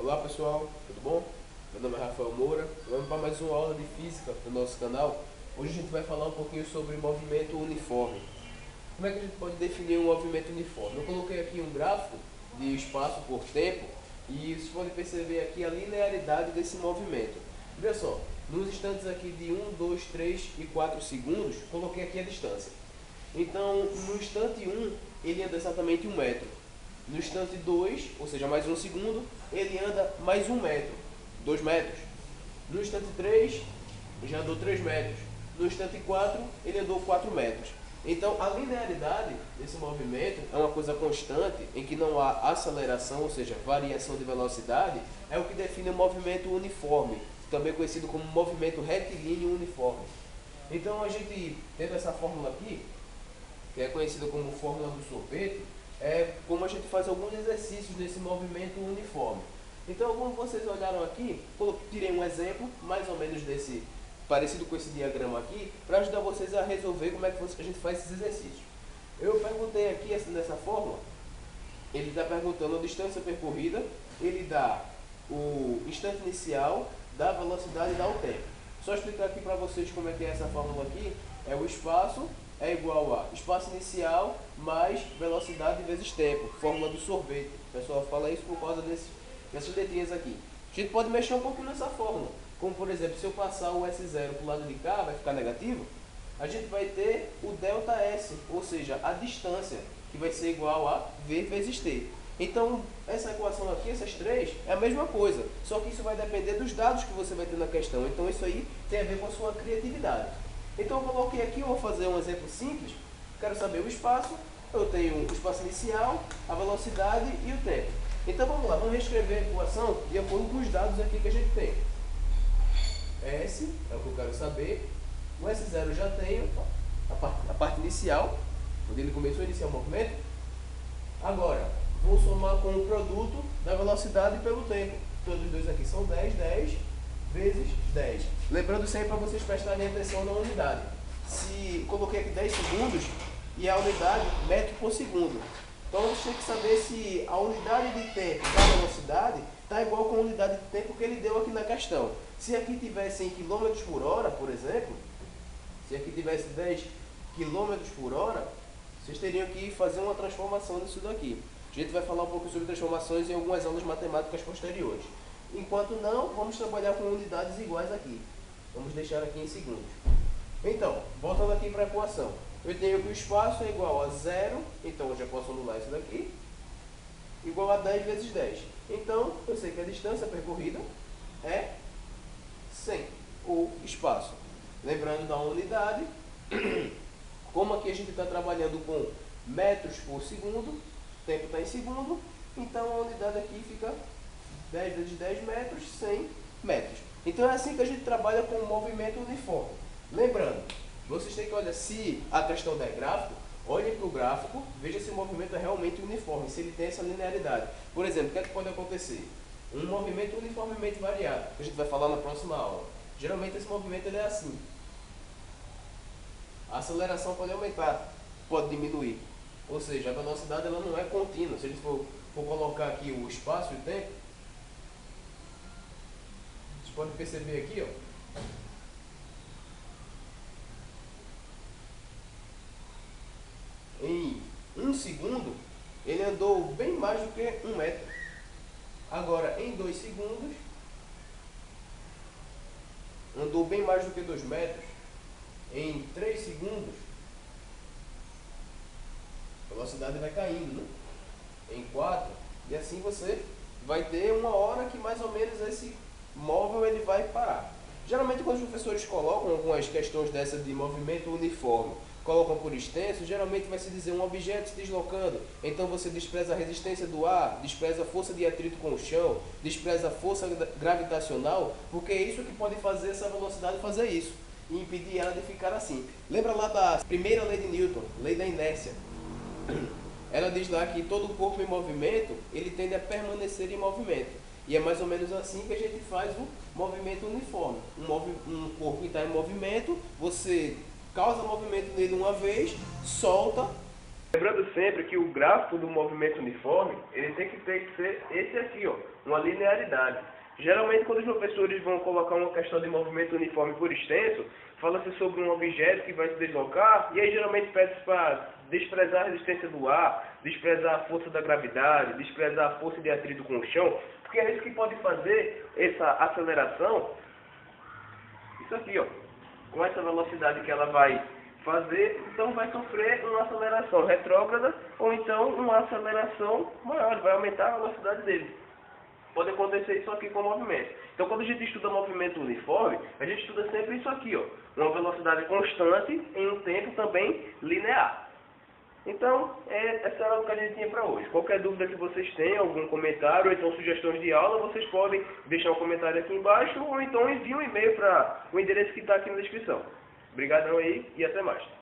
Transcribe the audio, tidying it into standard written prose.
Olá pessoal, tudo bom? Meu nome é Rafael Moura, vamos para mais uma aula de física do nosso canal. Hoje a gente vai falar um pouquinho sobre movimento uniforme. Como é que a gente pode definir um movimento uniforme? Eu coloquei aqui um gráfico de espaço por tempo e vocês podem perceber aqui a linearidade desse movimento. Veja só, nos instantes aqui de 1, 2, 3 e 4 segundos, coloquei aqui a distância. Então, no instante 1, ele anda exatamente 1 metro. No instante 2, ou seja, mais 1 segundo, ele anda mais 1 metro, 2 metros. No instante 3, já andou 3 metros. No instante 4, ele andou 4 metros. Então, a linearidade desse movimento é uma coisa constante, em que não há aceleração, ou seja, variação de velocidade, é o que define o movimento uniforme, também conhecido como movimento retilíneo uniforme. Então, a gente, tendo essa fórmula aqui, que é conhecida como fórmula do sorvete, é como a gente faz alguns exercícios nesse movimento uniforme. Então, como vocês olharam aqui, tirei um exemplo, mais ou menos desse, parecido com esse diagrama aqui, para ajudar vocês a resolver como é que a gente faz esses exercícios. Eu perguntei aqui nessa fórmula, ele está perguntando a distância percorrida, ele dá o instante inicial, dá a velocidade e dá o tempo. Só explicar aqui para vocês como é que é essa fórmula aqui, é o espaço é igual a espaço inicial mais velocidade vezes tempo, fórmula do sorvete. O pessoal fala isso por causa dessas letrinhas aqui. A gente pode mexer um pouquinho nessa fórmula, como por exemplo, se eu passar o S0 para o lado de cá, vai ficar negativo, a gente vai ter o delta S, ou seja, a distância, que vai ser igual a V vezes T. Então, essa equação aqui, essas três, é a mesma coisa, só que isso vai depender dos dados que você vai ter na questão. Então, isso aí tem a ver com a sua criatividade. Então, eu coloquei aqui, eu vou fazer um exemplo simples. Quero saber o espaço, eu tenho o espaço inicial, a velocidade e o tempo. Então, vamos lá, vamos reescrever a equação de acordo com os dados aqui que a gente tem. S é o que eu quero saber. O S0 eu já tenho, a parte inicial, onde ele começou a iniciar o movimento. Agora, vou somar com o produto da velocidade pelo tempo. Todos os dois aqui são 10, 10 vezes 10. Lembrando sempre para vocês prestarem atenção na unidade. Se coloquei aqui 10 segundos e a unidade metro por segundo. Então você tem que saber se a unidade de tempo da velocidade está igual com a unidade de tempo que ele deu aqui na questão. Se aqui tivesse em km por hora, por exemplo, se aqui tivesse 10 km por hora, vocês teriam que fazer uma transformação disso daqui. A gente vai falar um pouco sobre transformações em algumas aulas matemáticas posteriores. Enquanto não, vamos trabalhar com unidades iguais aqui. Vamos deixar aqui em segundos. Então, voltando aqui para a equação. Eu tenho que o espaço é igual a 0, então eu já posso anular isso daqui, igual a 10 vezes 10. Então, eu sei que a distância percorrida é 100, ou espaço. Lembrando da unidade, como aqui a gente está trabalhando com metros por segundo, o tempo está em segundo, então a unidade aqui fica 10 vezes 10 metros, 100 metros. Então é assim que a gente trabalha com o movimento uniforme. Lembrando, vocês têm que olhar, se a questão der gráfico, olhem para o gráfico, veja se o movimento é realmente uniforme, se ele tem essa linearidade. Por exemplo, o que é que pode acontecer? Um movimento uniformemente variado, que a gente vai falar na próxima aula. Geralmente esse movimento ele é assim. A aceleração pode aumentar, pode diminuir. Ou seja, a velocidade ela não é contínua. Se a gente for colocar aqui o espaço e o tempo, vocês podem perceber aqui, ó. Em 1 segundo, ele andou bem mais do que 1 metro. Agora, em 2 segundos, andou bem mais do que 2 metros. Em 3 segundos, a velocidade vai caindo, né? Em 4, e assim você vai ter uma hora que mais ou menos esse móvel ele vai parar. Geralmente quando os professores colocam algumas questões dessa de movimento uniforme, colocam por extenso, geralmente vai se dizer um objeto se deslocando, então você despreza a resistência do ar, despreza a força de atrito com o chão, despreza a força gravitacional, porque é isso que pode fazer essa velocidade fazer isso, e impedir ela de ficar assim. Lembra lá da primeira lei de Newton, lei da inércia? Ela diz lá que todo corpo em movimento, ele tende a permanecer em movimento. E é mais ou menos assim que a gente faz o movimento uniforme. Um corpo que está em movimento, você causa movimento nele uma vez, solta, Lembrando sempre que o gráfico do movimento uniforme, ele tem que ser esse aqui, ó, uma linearidade. Geralmente, quando os professores vão colocar uma questão de movimento uniforme por extenso, fala-se sobre um objeto que vai se deslocar, e aí geralmente pede-se para desprezar a resistência do ar, desprezar a força da gravidade, desprezar a força de atrito com o chão, porque é isso que pode fazer essa aceleração, isso aqui, ó, com essa velocidade que ela vai fazer, então vai sofrer uma aceleração retrógrada, ou então uma aceleração maior, vai aumentar a velocidade dele. Pode acontecer isso aqui com o movimento. Então, quando a gente estuda movimento uniforme, a gente estuda sempre isso aqui, ó, uma velocidade constante em um tempo também linear. Então, essa era o que a gente tinha para hoje. Qualquer dúvida que vocês tenham, algum comentário, ou então sugestões de aula, vocês podem deixar um comentário aqui embaixo, ou então enviem um e-mail para o endereço que está aqui na descrição. Obrigadão aí e até mais.